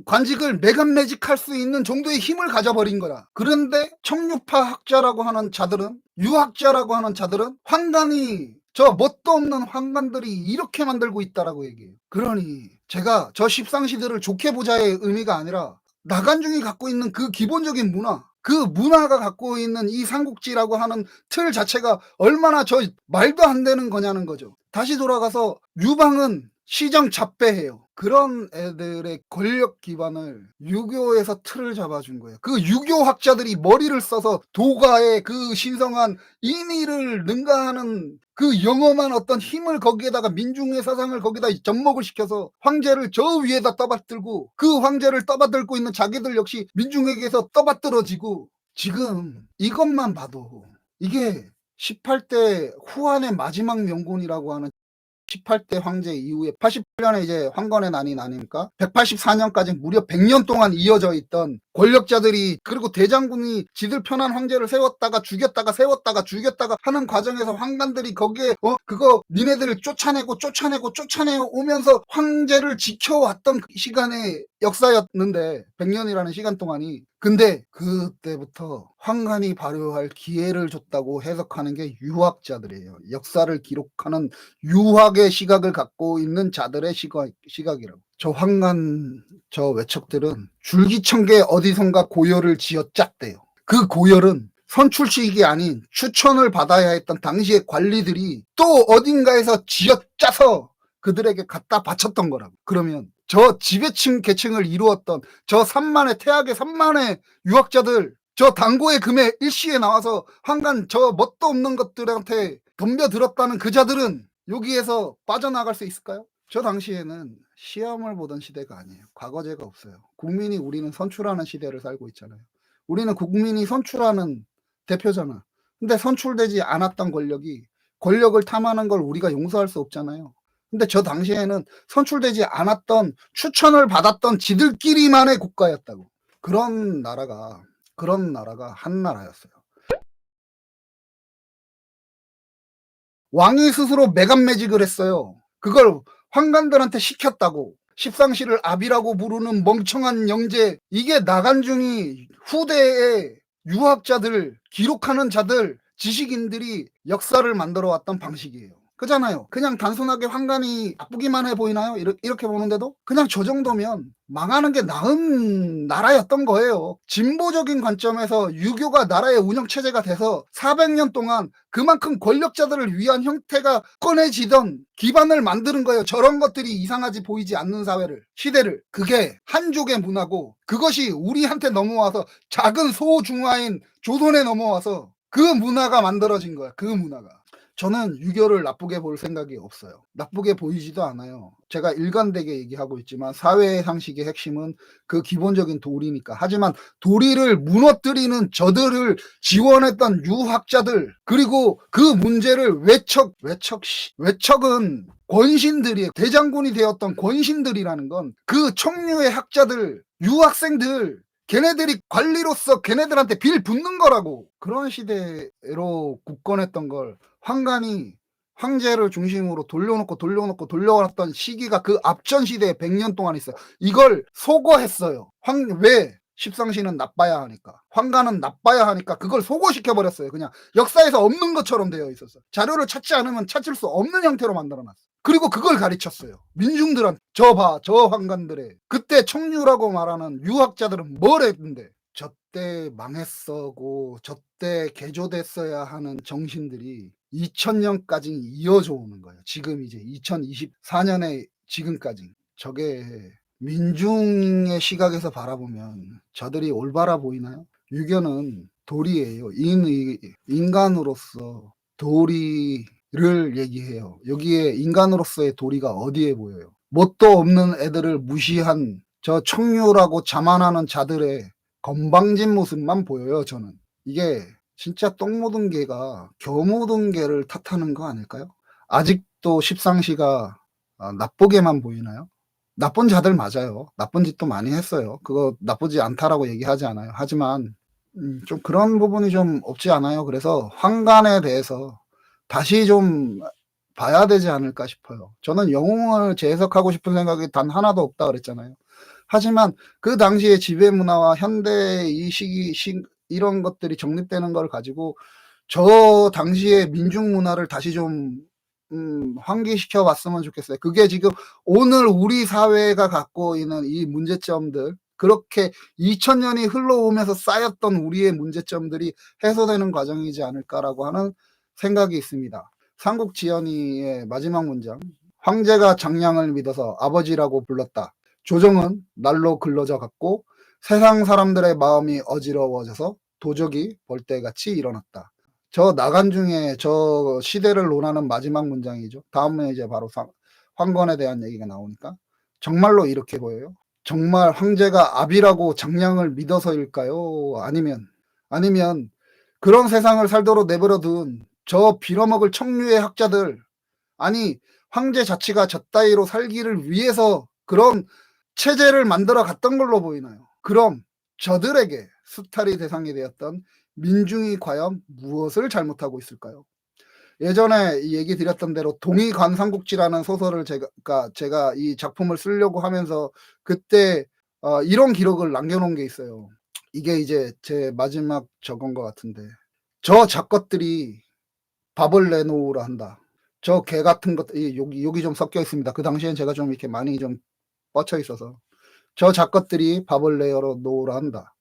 관직을 매간매직할 수 있는 정도의 힘을 가져버린 거라. 그런데 청류파 학자라고 하는 자들은 유학자라고 하는 자들은 황간이 저 뭣도 없는 황간들이 이렇게 만들고 있다라고 얘기해요. 그러니 제가 저 십상시들을 좋게 보자의 의미가 아니라 나간중이 갖고 있는 그 기본적인 문화, 그 문화가 갖고 있는 이 삼국지라고 하는 틀 자체가 얼마나 저 말도 안 되는 거냐는 거죠. 다시 돌아가서 유방은 시정잡배해요. 그런 애들의 권력 기반을 유교에서 틀을 잡아준 거예요. 그 유교학자들이 머리를 써서 도가의 그 신성한 인의를 능가하는 그 영험한 어떤 힘을 거기에다가 민중의 사상을 거기다 접목을 시켜서 황제를 저 위에다 떠받들고 그 황제를 떠받들고 있는 자기들 역시 민중에게서 떠받들어지고 지금 이것만 봐도 이게 18대 후한의 마지막 명군이라고 하는 18대 황제 이후에 88년에 이제 황건의 난이 나니까 184년까지 무려 100년 동안 이어져 있던 권력자들이 그리고 대장군이 지들 편한 황제를 세웠다가 죽였다가 하는 과정에서 황간들이 거기에 그거 니네들을 쫓아내고 오면서 황제를 지켜왔던 그 시간의 역사였는데 100년이라는 시간 동안이 근데 그때부터 황간이 발효할 기회를 줬다고 해석하는 게 유학자들이에요. 역사를 기록하는 유학의 시각을 갖고 있는 자들의 시각이라고. 저 황간 저 외척들은 줄기청개 어디선가 고열을 지어짰대요. 그 고열은 선출식이 아닌 추천을 받아야 했던 당시의 관리들이 또 어딘가에서 쥐어짜서 그들에게 갖다 바쳤던 거라고. 그러면 저 지배층 계층을 이루었던 저 3만의 태학의 3만의 유학자들, 저 당고의 금에 일시에 나와서 한간 저 뭣도 없는 것들한테 덤벼들었다는 그 자들은 여기에서 빠져나갈 수 있을까요? 저 당시에는 시험을 보던 시대가 아니에요. 과거제가 없어요. 국민이 우리는 선출하는 시대를 살고 있잖아요. 우리는 국민이 선출하는 대표잖아. 근데 선출되지 않았던 권력이 권력을 탐하는 걸 우리가 용서할 수 없잖아요. 근데 저 당시에는 선출되지 않았던 추천을 받았던 지들끼리만의 국가였다고. 그런 나라가 한 나라였어요. 왕이 스스로 매간매직을 했어요. 그걸 환관들한테 시켰다고. 십상시를 압이라고 부르는 멍청한 영재, 이게 나간중이 후대의 유학자들, 기록하는 자들, 지식인들이 역사를 만들어 왔던 방식이에요. 그잖아요. 그냥 단순하게 환관이 나쁘기만 해 보이나요? 이렇게 보는데도 그냥 저 정도면 망하는 게 나은 나라였던 거예요. 진보적인 관점에서 유교가 나라의 운영체제가 돼서 400년 동안 그만큼 권력자들을 위한 형태가 꺼내지던 기반을 만드는 거예요. 저런 것들이 이상하지 보이지 않는 사회를, 시대를. 그게 한족의 문화고 그것이 우리한테 넘어와서 작은 소중화인 조선에 넘어와서 그 문화가 만들어진 거야. 그 문화가. 저는 유교를 나쁘게 볼 생각이 없어요. 나쁘게 보이지도 않아요. 제가 일관되게 얘기하고 있지만 사회의 상식의 핵심은 그 기본적인 도리니까. 하지만 도리를 무너뜨리는 저들을 지원했던 유학자들, 그리고 그 문제를 외척은 권신들이, 대장군이 되었던 권신들이라는 건 그 청류의 학자들, 유학생들, 걔네들이 관리로서 걔네들한테 빌 붙는 거라고. 그런 시대로 굳건했던 걸 황간이 황제를 중심으로 돌려왔던 시기가 그 앞전 시대에 100년 동안 있어요. 이걸 소거했어요. 왜? 십상시는 나빠야 하니까, 황간은 나빠야 하니까 그걸 소거시켜버렸어요. 그냥 역사에서 없는 것처럼 되어 있었어. 자료를 찾지 않으면 찾을 수 없는 형태로 만들어놨어. 그리고 그걸 가르쳤어요. 민중들한테. 저 황간들의 그때 청류라고 말하는 유학자들은 뭘 했는데, 저때 망했어고 저때 개조됐어야 하는 정신들이 2000년까지 이어져 오는 거예요. 지금 이제 2024년에 지금까지. 저게 민중의 시각에서 바라보면 저들이 올바라 보이나요? 유교는 도리예요. 인간으로서 도리를 얘기해요. 여기에 인간으로서의 도리가 어디에 보여요? 뭣도 없는 애들을 무시한 저 청류라고 자만하는 자들의 건방진 모습만 보여요. 저는 이게 진짜 똥 묻은 개가 겨 묻은 개를 탓하는 거 아닐까요? 아직도 십상시가 나쁘게만 보이나요? 나쁜 자들 맞아요. 나쁜 짓도 많이 했어요. 그거 나쁘지 않다라고 얘기하지 않아요. 하지만 좀 그런 부분이 좀 없지 않아요. 그래서 황간에 대해서 다시 좀 봐야 되지 않을까 싶어요. 저는 영웅을 재해석하고 싶은 생각이 단 하나도 없다 그랬잖아요. 하지만 그 당시의 지배 문화와 현대 이 이런 것들이 정립되는 걸 가지고 저 당시의 민중 문화를 다시 좀 환기시켜 봤으면 좋겠어요. 그게 지금 오늘 우리 사회가 갖고 있는 이 문제점들, 그렇게 2000년이 흘러오면서 쌓였던 우리의 문제점들이 해소되는 과정이지 않을까라고 하는 생각이 있습니다. 삼국지연의의 마지막 문장, 황제가 장량을 믿어서 아버지라고 불렀다. 조정은 날로 글러져 갔고 세상 사람들의 마음이 어지러워져서 도적이 벌떼같이 일어났다. 저 나간 중에 저 시대를 논하는 마지막 문장이죠. 다음에 이제 바로 황건에 대한 얘기가 나오니까 정말로 이렇게 보여요. 정말 황제가 압이라고 장량을 믿어서일까요? 아니면 그런 세상을 살도록 내버려둔 저 빌어먹을 청류의 학자들, 아니 황제 자치가 저 따위로 살기를 위해서 그런 체제를 만들어 갔던 걸로 보이나요? 그럼 저들에게 수탈이 대상이 되었던 민중이 과연 무엇을 잘못하고 있을까요? 예전에 얘기 드렸던 대로 동의관상국지라는 소설을 제가 이 작품을 쓰려고 하면서 그때 이런 기록을 남겨놓은 게 있어요. 이게 이제 제 마지막 저건 것 같은데, 저 작것들이 밥을 내놓으라 한다. 저 개 같은 것, 여기 좀 섞여 있습니다. 그 당시엔 제가 좀 이렇게 많이 좀 뻗쳐 있어서 저 작것들이 밥을 내어 놓으라 한다.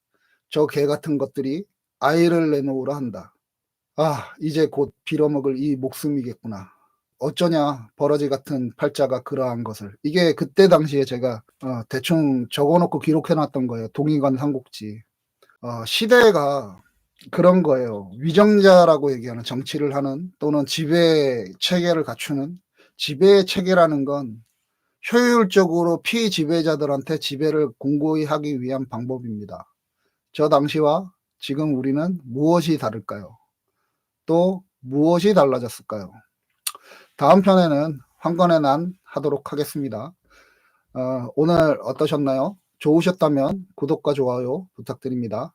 저 개 같은 것들이 아이를 내놓으라 한다. 아, 이제 곧 빌어먹을 이 목숨이겠구나. 어쩌냐, 버러지 같은 팔자가 그러한 것을. 이게 그때 당시에 제가 대충 적어놓고 기록해놨던 거예요. 동의관 삼국지. 시대가 그런 거예요. 위정자라고 얘기하는, 정치를 하는 또는 지배 체계를 갖추는, 지배 체계라는 건 효율적으로 피지배자들한테 지배를 공고히 하기 위한 방법입니다. 저 당시와 지금 우리는 무엇이 다를까요? 또 무엇이 달라졌을까요? 다음 편에는 황건의 난 하도록 하겠습니다. 오늘 어떠셨나요? 좋으셨다면 구독과 좋아요 부탁드립니다.